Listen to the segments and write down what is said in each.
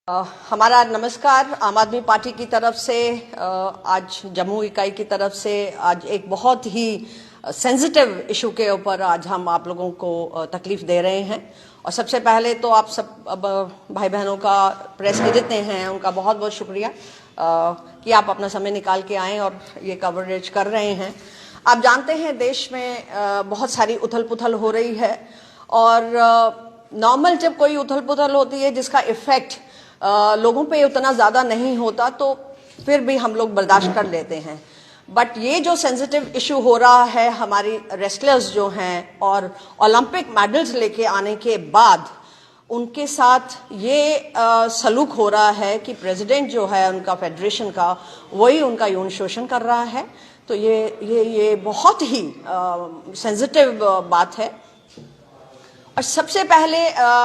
हमारा नमस्कार आम आदमी पार्टी की तरफ से आज जम्मू इकाई की तरफ से आज एक बहुत ही सेंसिटिव इशू के ऊपर आज हम आप लोगों को तकलीफ दे रहे हैं। और सबसे पहले तो आप सब भाई बहनों का, प्रेस के जितने हैं उनका बहुत बहुत शुक्रिया कि आप अपना समय निकाल के आए और ये कवरेज कर रहे हैं। आप जानते हैं देश में बहुत सारी उथल पुथल हो रही है और नॉर्मल जब कोई उथल पुथल होती है जिसका इफेक्ट लोगों पे उतना ज़्यादा नहीं होता तो फिर भी हम लोग बर्दाश्त कर लेते हैं। बट ये जो सेंसिटिव इशू हो रहा है, हमारी रेसलर्स जो हैं और ओलंपिक मेडल्स लेके आने के बाद उनके साथ ये सलूक हो रहा है कि प्रेसिडेंट जो है उनका फेडरेशन का, वही उनका यौन शोषण कर रहा है। तो ये बहुत ही सेंसिटिव बात है। और सबसे पहले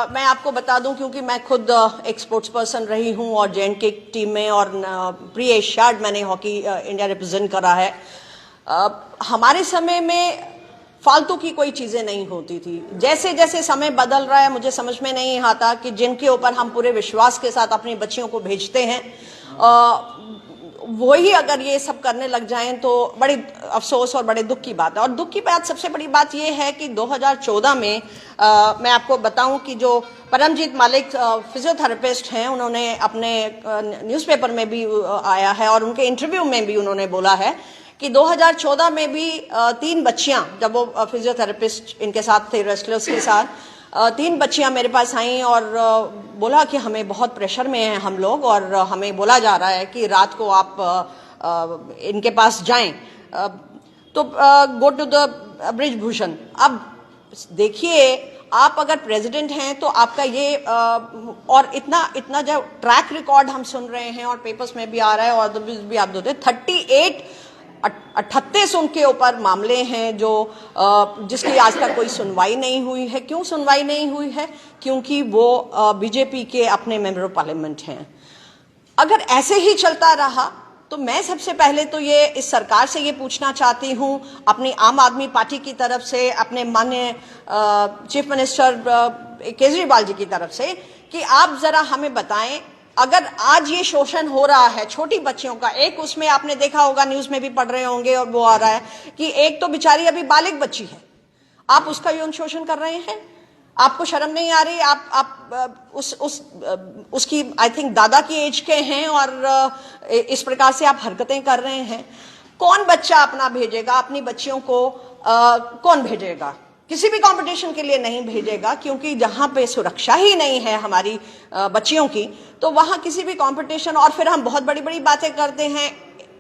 मैं आपको बता दूं, क्योंकि मैं खुद एक स्पोर्ट्स पर्सन रही हूं और जे&के टीम में और प्री एशियाड मैंने हॉकी इंडिया रिप्रेजेंट करा है। हमारे समय में फालतू की कोई चीज़ें नहीं होती थी। जैसे जैसे समय बदल रहा है मुझे समझ में नहीं आता कि जिनके ऊपर हम पूरे विश्वास के साथ अपनी बच्चियों को भेजते हैं वही अगर ये सब करने लग जाएं तो बड़ी अफसोस और बड़े दुख की बात है। और दुख की बात, सबसे बड़ी बात ये है कि 2014 में मैं आपको बताऊं कि जो परमजीत मालिक फिजियोथेरेपिस्ट हैं, उन्होंने अपने न्यूज़पेपर में भी आया है और उनके इंटरव्यू में भी उन्होंने बोला है कि 2014 में भी 3 बच्चियां, जब वो फिजियोथेरेपिस्ट इनके साथ थे, रेसलर्स के साथ, 3 बच्चियां मेरे पास आईं और बोला कि हमें बहुत प्रेशर में हैं हम लोग और हमें बोला जा रहा है कि रात को आप इनके पास जाएं, तो गो टू द ब्रिजभूषण। अब देखिए, आप अगर प्रेसिडेंट हैं तो आपका ये और इतना जो ट्रैक रिकॉर्ड हम सुन रहे हैं और पेपर्स में भी आ रहा है और भी आप देते 38 उनके ऊपर मामले हैं जो जिसकी आज तक कोई सुनवाई नहीं हुई है। क्यों सुनवाई नहीं हुई है? क्योंकि वो बीजेपी के अपने मेंबर ऑफ पार्लियामेंट हैं। अगर ऐसे ही चलता रहा तो मैं सबसे पहले तो ये इस सरकार से ये पूछना चाहती हूँ, अपनी आम आदमी पार्टी की तरफ से, अपने माननीय चीफ मिनिस्टर केजरीवाल जी की तरफ से, कि आप जरा हमें बताएं, अगर आज ये शोषण हो रहा है छोटी बच्चियों का, एक उसमें आपने देखा होगा, न्यूज में भी पढ़ रहे होंगे और वो आ रहा है कि एक तो बेचारी अभी बालिग बच्ची है, आप उसका यौन शोषण कर रहे हैं। आपको शर्म नहीं आ रही? आप उसकी आई थिंक दादा की एज के हैं और इस प्रकार से आप हरकतें कर रहे हैं। कौन बच्चा अपना भेजेगा? अपनी बच्चियों को कौन भेजेगा? किसी भी कंपटीशन के लिए नहीं भेजेगा, क्योंकि जहां पे सुरक्षा ही नहीं है हमारी बच्चियों की, तो वहां किसी भी कंपटीशन। और फिर हम बहुत बड़ी बड़ी बातें करते हैं,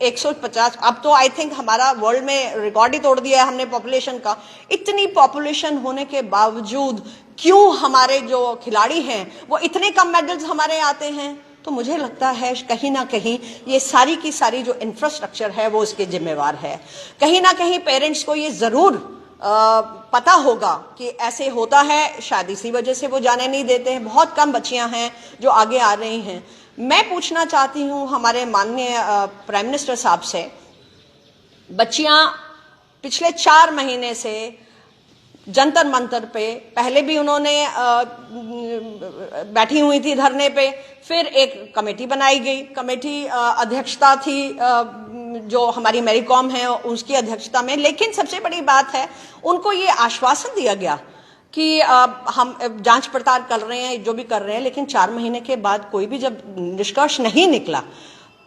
150, अब तो आई थिंक हमारा वर्ल्ड में रिकॉर्ड ही तोड़ दिया है हमने पॉपुलेशन का। इतनी पॉपुलेशन होने के बावजूद क्यों हमारे जो खिलाड़ी हैं वो इतने कम मेडल्स हमारे आते हैं? तो मुझे लगता है कहीं ना कहीं ये सारी की सारी जो इंफ्रास्ट्रक्चर है वो इसके जिम्मेवार है। कहीं ना कहीं पेरेंट्स को ये जरूर पता होगा कि ऐसे होता है, शायद इसी वजह से वो जाने नहीं देते हैं। बहुत कम बच्चियां हैं जो आगे आ रही हैं। मैं पूछना चाहती हूं हमारे माननीय प्राइम मिनिस्टर साहब से, बच्चियां पिछले 4 महीने से जंतर मंतर पे, पहले भी उन्होंने बैठी हुई थी धरने पे, फिर एक कमेटी बनाई गई, कमेटी अध्यक्षता थी जो हमारी मैरी कॉम है उसकी अध्यक्षता में। लेकिन सबसे बड़ी बात है, उनको ये आश्वासन दिया गया कि हम जांच पड़ताल कर रहे हैं, जो भी कर रहे हैं, लेकिन 4 महीने के बाद कोई भी जब निष्कर्ष नहीं निकला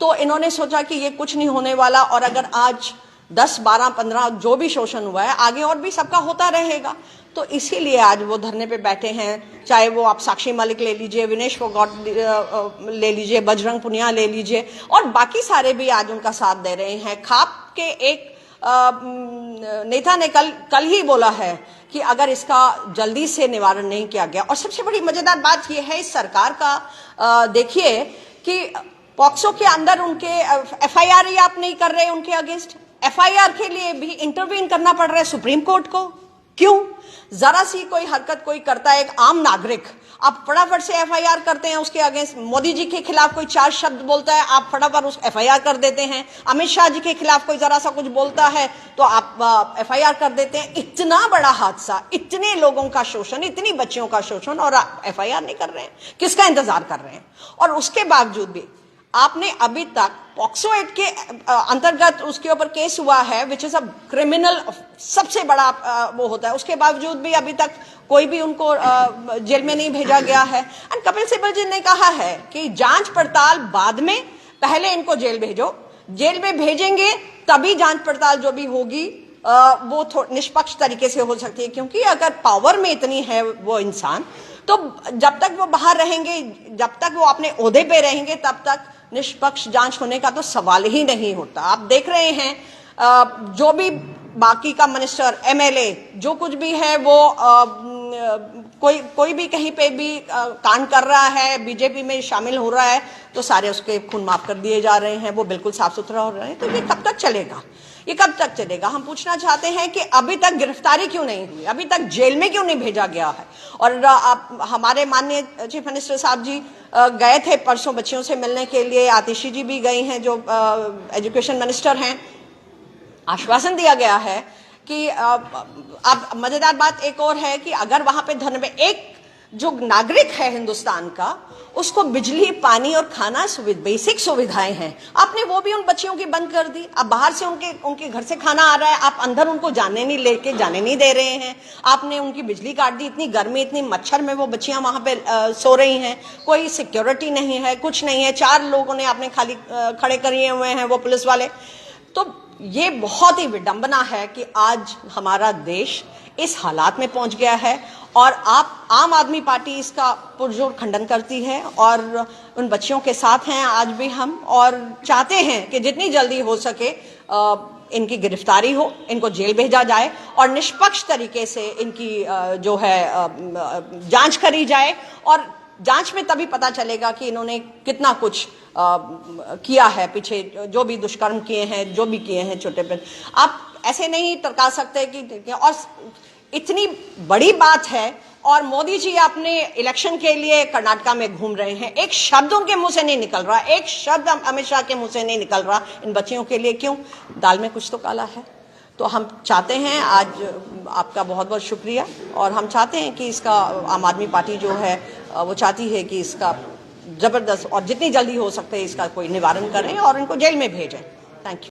तो इन्होंने सोचा कि ये कुछ नहीं होने वाला और अगर आज 10, 12, 15 जो भी शोषण हुआ है आगे और भी सबका होता रहेगा। तो इसीलिए आज वो धरने पे बैठे हैं। चाहे वो आप साक्षी मलिक ले लीजिए, विनेश फोगाट ले लीजिए, बजरंग पुनिया ले लीजिए, और बाकी सारे भी आज उनका साथ दे रहे हैं। खाप के एक नेता ने कल ही बोला है कि अगर इसका जल्दी से निवारण नहीं किया गया, और सबसे बड़ी मजेदार बात यह है इस सरकार का, देखिए कि पॉक्सो के अंदर उनके FIR ही आप नहीं कर रहे उनके अगेंस्ट। FIR के लिए भी इंटरवीन करना पड़ रहा है सुप्रीम कोर्ट को। क्यों? जरा सी कोई हरकत कोई करता है, एक आम नागरिक आप फटाफट से एफआईआर करते हैं उसके अगेंस्ट। मोदी जी के खिलाफ कोई 4 शब्द बोलता है, आप फटाफट उस एफआईआर कर देते हैं। अमित शाह जी के खिलाफ कोई जरा सा कुछ बोलता है तो आप एफआईआर कर देते हैं। इतना बड़ा हादसा, इतने लोगों का शोषण, इतनी बच्चियों का शोषण, और आप एफआईआर नहीं कर रहे हैं। किसका इंतजार कर रहे हैं? और उसके बावजूद भी आपने अभी तक पॉक्सो एक्ट के अंतर्गत उसके ऊपर केस हुआ है, विच इज अ क्रिमिनल, सबसे बड़ा वो होता है, उसके बावजूद भी अभी तक कोई भी उनको जेल में नहीं भेजा गया है। एंड कपिल सिब्बल जी ने कहा है कि जांच पड़ताल बाद में, पहले इनको जेल भेजो, जेल में भेजेंगे तभी जांच पड़ताल जो भी होगी वो निष्पक्ष तरीके से हो सकती है। क्योंकि अगर पावर में इतनी है वो इंसान, तो जब तक वो बाहर रहेंगे, जब तक वो अपने ओहदे पे रहेंगे, तब तक निष्पक्ष जांच होने का तो सवाल ही नहीं होता। आप देख रहे हैं जो भी बाकी का मिनिस्टर, एमएलए, जो कुछ भी है वो कोई भी कहीं पे भी कांड कर रहा है, बीजेपी में शामिल हो रहा है, तो सारे उसके खून माफ कर दिए जा रहे हैं, वो बिल्कुल साफ सुथरा हो रहे हैं। तो ये कब तक चलेगा? ये कब तक चलेगा? हम पूछना चाहते हैं कि अभी तक गिरफ्तारी क्यों नहीं हुई, अभी तक जेल में क्यों नहीं भेजा गया है? और हमारे माननीय चीफ मिनिस्टर साहब जी गए थे परसों बच्चियों से मिलने के लिए, आतिशी जी भी गई हैं जो एजुकेशन मिनिस्टर हैं। आश्वासन दिया गया है कि अब मजेदार बात एक और है कि अगर वहां पे एक जो नागरिक है हिंदुस्तान का, उसको बिजली, पानी और खाना बेसिक सुविधाएं हैं, आपने वो भी उन बच्चियों की बंद कर दी। अब बाहर से उनके घर से खाना आ रहा है, आप अंदर उनको लेके जाने नहीं दे रहे हैं। आपने उनकी बिजली काट दी, इतनी गर्मी, इतनी मच्छर में वो बच्चियां वहां पे सो रही हैं, कोई सिक्योरिटी नहीं है, कुछ नहीं है। 4 लोगों ने आपने खाली खड़े करे हुए हैं, वो पुलिस वाले। तो ये बहुत ही विडंबना है कि आज हमारा देश इस हालात में पहुंच गया है, और आम आदमी पार्टी इसका पुरजोर खंडन करती है और उन बच्चियों के साथ हैं आज भी हम, और चाहते हैं कि जितनी जल्दी हो सके इनकी गिरफ्तारी हो, इनको जेल भेजा जाए और निष्पक्ष तरीके से इनकी जो है जांच करी जाए। और जांच में तभी पता चलेगा कि इन्होंने कितना कुछ किया है, पीछे जो भी दुष्कर्म किए हैं, जो भी किए हैं छोटे पे। आप ऐसे नहीं टरका सकते कि और इतनी बड़ी बात है, और मोदी जी अपने इलेक्शन के लिए कर्नाटका में घूम रहे हैं, एक शब्द उनके मुंह से नहीं निकल रहा, एक शब्द अमित शाह के मुंह से नहीं निकल रहा इन बच्चियों के लिए। क्यों? दाल में कुछ तो काला है। तो हम चाहते हैं, आज आपका बहुत बहुत शुक्रिया, और हम चाहते हैं कि इसका आम आदमी पार्टी जो है वो चाहती है कि इसका जबरदस्त और जितनी जल्दी हो सकता है इसका कोई निवारण करें और इनको जेल में भेजें। Thank you.